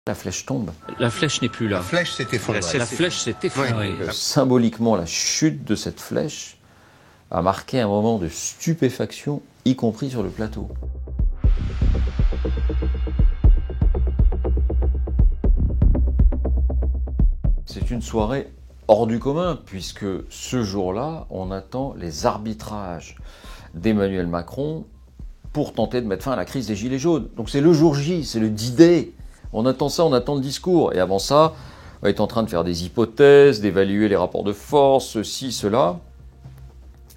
La flèche tombe. La flèche n'est plus là. La flèche s'est effondrée. La flèche s'est effondrée. Oui. Symboliquement, la chute de cette flèche a marqué un moment de stupéfaction, y compris sur le plateau. C'est une soirée hors du commun, puisque ce jour-là, on attend les arbitrages d'Emmanuel Macron pour tenter de mettre fin à la crise des Gilets jaunes. Donc c'est le jour J, c'est le D-Day. On attend ça, on attend le discours. Et avant ça, on est en train de faire des hypothèses, d'évaluer les rapports de force, ceci, cela.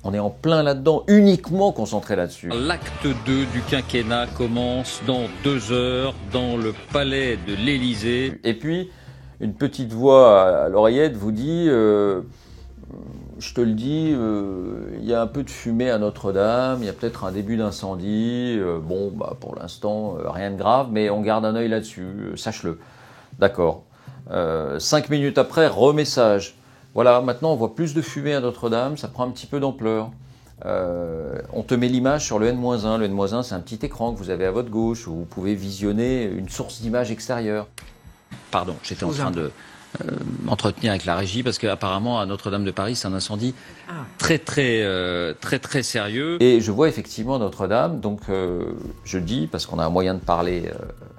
On est en plein là-dedans, uniquement concentré là-dessus. L'acte 2 du quinquennat commence dans 2 heures dans le palais de l'Élysée. Et puis, une petite voix à l'oreillette vous dit je te le dis, il y a un peu de fumée à Notre-Dame, il y a peut-être un début d'incendie. Pour l'instant, rien de grave, mais on garde un œil là-dessus, sache-le. D'accord. 5 minutes après, remessage. Voilà, maintenant on voit plus de fumée à Notre-Dame, ça prend un petit peu d'ampleur. On te met l'image sur le N-1. Le N-1, c'est un petit écran que vous avez à votre gauche où vous pouvez visionner une source d'image extérieure. Pardon, j'étais en train de m'entretenir avec la régie parce qu'apparemment à Notre-Dame de Paris, c'est un incendie très sérieux. Et je vois effectivement Notre-Dame, donc je dis, parce qu'on a un moyen de parler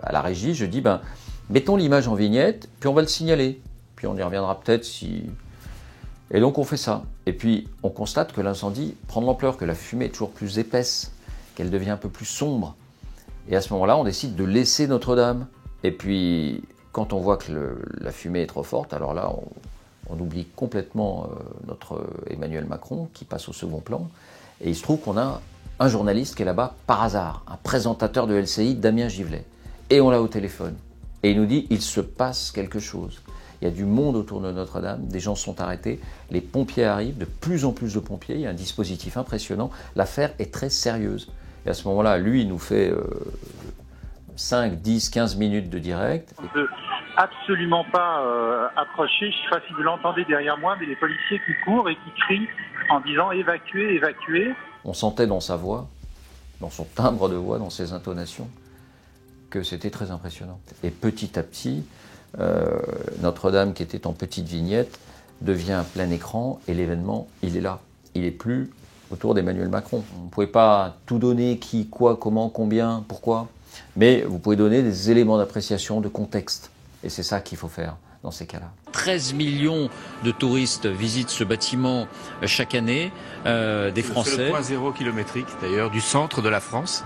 à la régie, je dis, mettons l'image en vignette, puis on va le signaler. Puis on y reviendra peut-être si... Et donc on fait ça. Et puis on constate que l'incendie prend de l'ampleur, que la fumée est toujours plus épaisse, qu'elle devient un peu plus sombre. Et à ce moment-là, on décide de laisser Notre-Dame. Et puis, quand on voit que la fumée est trop forte, alors là, on oublie complètement notre Emmanuel Macron, qui passe au second plan. Et il se trouve qu'on a un journaliste qui est là-bas par hasard, un présentateur de LCI, Damien Givlet. Et on l'a au téléphone. Et il nous dit, il se passe quelque chose. Il y a du monde autour de Notre-Dame, des gens sont arrêtés, les pompiers arrivent, de plus en plus de pompiers, il y a un dispositif impressionnant, l'affaire est très sérieuse. Et à ce moment-là, lui, il nous fait 5, 10, 15 minutes de direct. On ne peut absolument pas approcher, je ne sais pas si vous l'entendez derrière moi, mais les policiers qui courent et qui crient en disant « évacuez, évacuez ». On sentait dans sa voix, dans son timbre de voix, dans ses intonations, que c'était très impressionnant. Et petit à petit, Notre-Dame, qui était en petite vignette, devient un plein écran et l'événement, il est là. Il n'est plus autour d'Emmanuel Macron. On ne pouvait pas tout donner, qui, quoi, comment, combien, pourquoi, mais vous pouvez donner des éléments d'appréciation, de contexte. Et c'est ça qu'il faut faire dans ces cas-là. 13 millions de touristes visitent ce bâtiment chaque année, des Français. C'est le point zéro kilométrique, d'ailleurs, du centre de la France.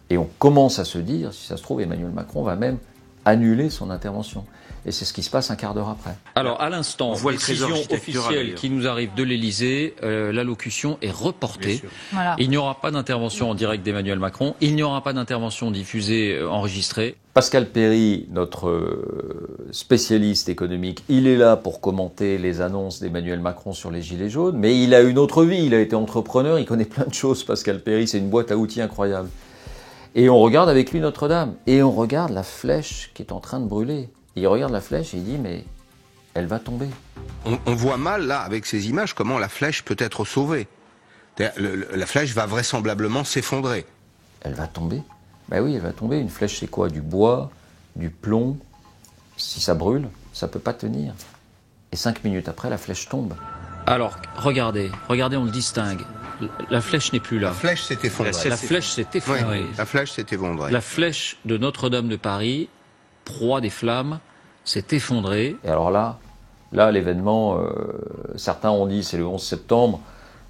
Et on commence à se dire, si ça se trouve, Emmanuel Macron va même annuler son intervention. Et c'est ce qui se passe un quart d'heure après. Alors, à l'instant, décision officielle qui nous arrive de l'Élysée, l'allocution est reportée. Voilà. Il n'y aura pas d'intervention en direct d'Emmanuel Macron. Il n'y aura pas d'intervention diffusée, enregistrée. Pascal Perry, notre spécialiste économique, il est là pour commenter les annonces d'Emmanuel Macron sur les Gilets jaunes, mais il a une autre vie, il a été entrepreneur, il connaît plein de choses, Pascal Perry, c'est une boîte à outils incroyable. Et on regarde avec lui Notre-Dame, et on regarde la flèche qui est en train de brûler. Il regarde la flèche et il dit, mais elle va tomber. On voit mal, là, avec ces images, comment la flèche peut être sauvée. La flèche va vraisemblablement s'effondrer. Elle va tomber? Ben oui, elle va tomber. Une flèche, c'est quoi? Du bois, du plomb. Si ça brûle, ça peut pas tenir. Et 5 minutes après, la flèche tombe. Alors, regardez, on le distingue. La flèche n'est plus là. La flèche s'est effondrée. La flèche s'est effondrée. Oui, la flèche s'est effondrée. La flèche de Notre-Dame de Paris, proie des flammes, s'est effondrée. Et alors là l'événement, certains ont dit c'est le 11 septembre.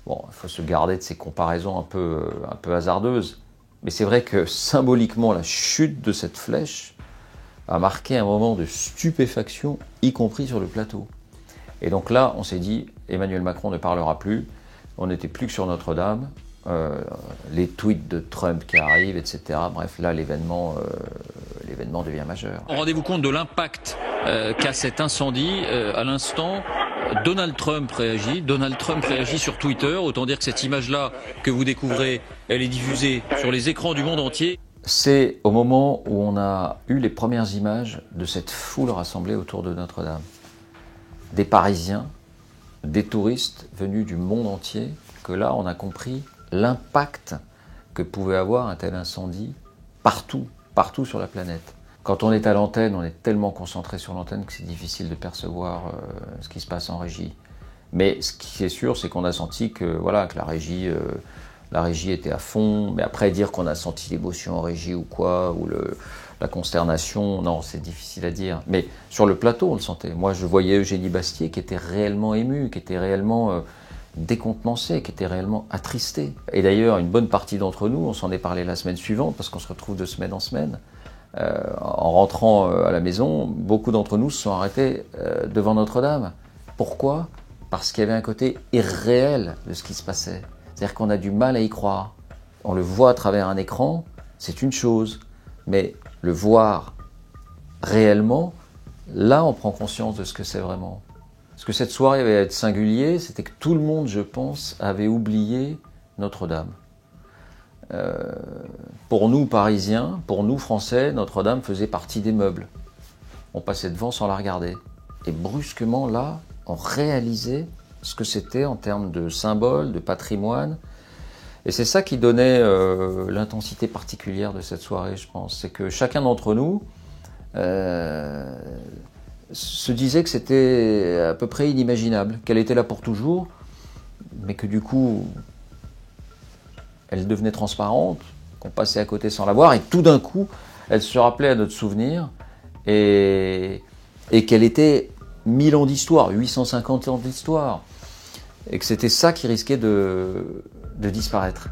Bon, il faut se garder de ces comparaisons un peu hasardeuses. Mais c'est vrai que symboliquement, la chute de cette flèche a marqué un moment de stupéfaction, y compris sur le plateau. Et donc là, on s'est dit, Emmanuel Macron ne parlera plus. On n'était plus que sur Notre-Dame. Les tweets de Trump qui arrivent, etc. Bref, là, l'événement devient majeur. Rendez-vous compte de l'impact qu'a cet incendie. À l'instant, Donald Trump réagit sur Twitter. Autant dire que cette image-là que vous découvrez, elle est diffusée sur les écrans du monde entier. C'est au moment où on a eu les premières images de cette foule rassemblée autour de Notre-Dame. Des Parisiens, des touristes venus du monde entier, que là, on a compris l'impact que pouvait avoir un tel incendie partout sur la planète. Quand on est à l'antenne, on est tellement concentré sur l'antenne que c'est difficile de percevoir ce qui se passe en régie. Mais ce qui est sûr, c'est qu'on a senti que, voilà, que la régie était à fond. Mais après, dire qu'on a senti l'émotion en régie ou quoi, ou la consternation, non, c'est difficile à dire. Mais sur le plateau, on le sentait. Moi, je voyais Eugénie Bastier qui était réellement émue, qui était réellement décontenancée, qui était réellement attristée. Et d'ailleurs, une bonne partie d'entre nous, on s'en est parlé la semaine suivante, parce qu'on se retrouve de semaine en semaine. En rentrant à la maison, beaucoup d'entre nous se sont arrêtés devant Notre-Dame. Pourquoi ? Parce qu'il y avait un côté irréel de ce qui se passait. C'est-à-dire qu'on a du mal à y croire. On le voit à travers un écran, c'est une chose. Mais le voir réellement, là on prend conscience de ce que c'est vraiment. Ce que cette soirée avait à être singulier, c'était que tout le monde, je pense, avait oublié Notre-Dame. Pour nous Parisiens, pour nous Français, Notre-Dame faisait partie des meubles. On passait devant sans la regarder. Et brusquement, là, on réalisait ce que c'était en termes de symboles, de patrimoine. Et c'est ça qui donnait l'intensité particulière de cette soirée, je pense. C'est que chacun d'entre nous se disait que c'était à peu près inimaginable, qu'elle était là pour toujours, mais que du coup, elle devenait transparente, qu'on passait à côté sans la voir, et tout d'un coup, elle se rappelait à notre souvenir, et qu'elle était 1000 ans d'histoire, 850 ans d'histoire, et que c'était ça qui risquait de disparaître.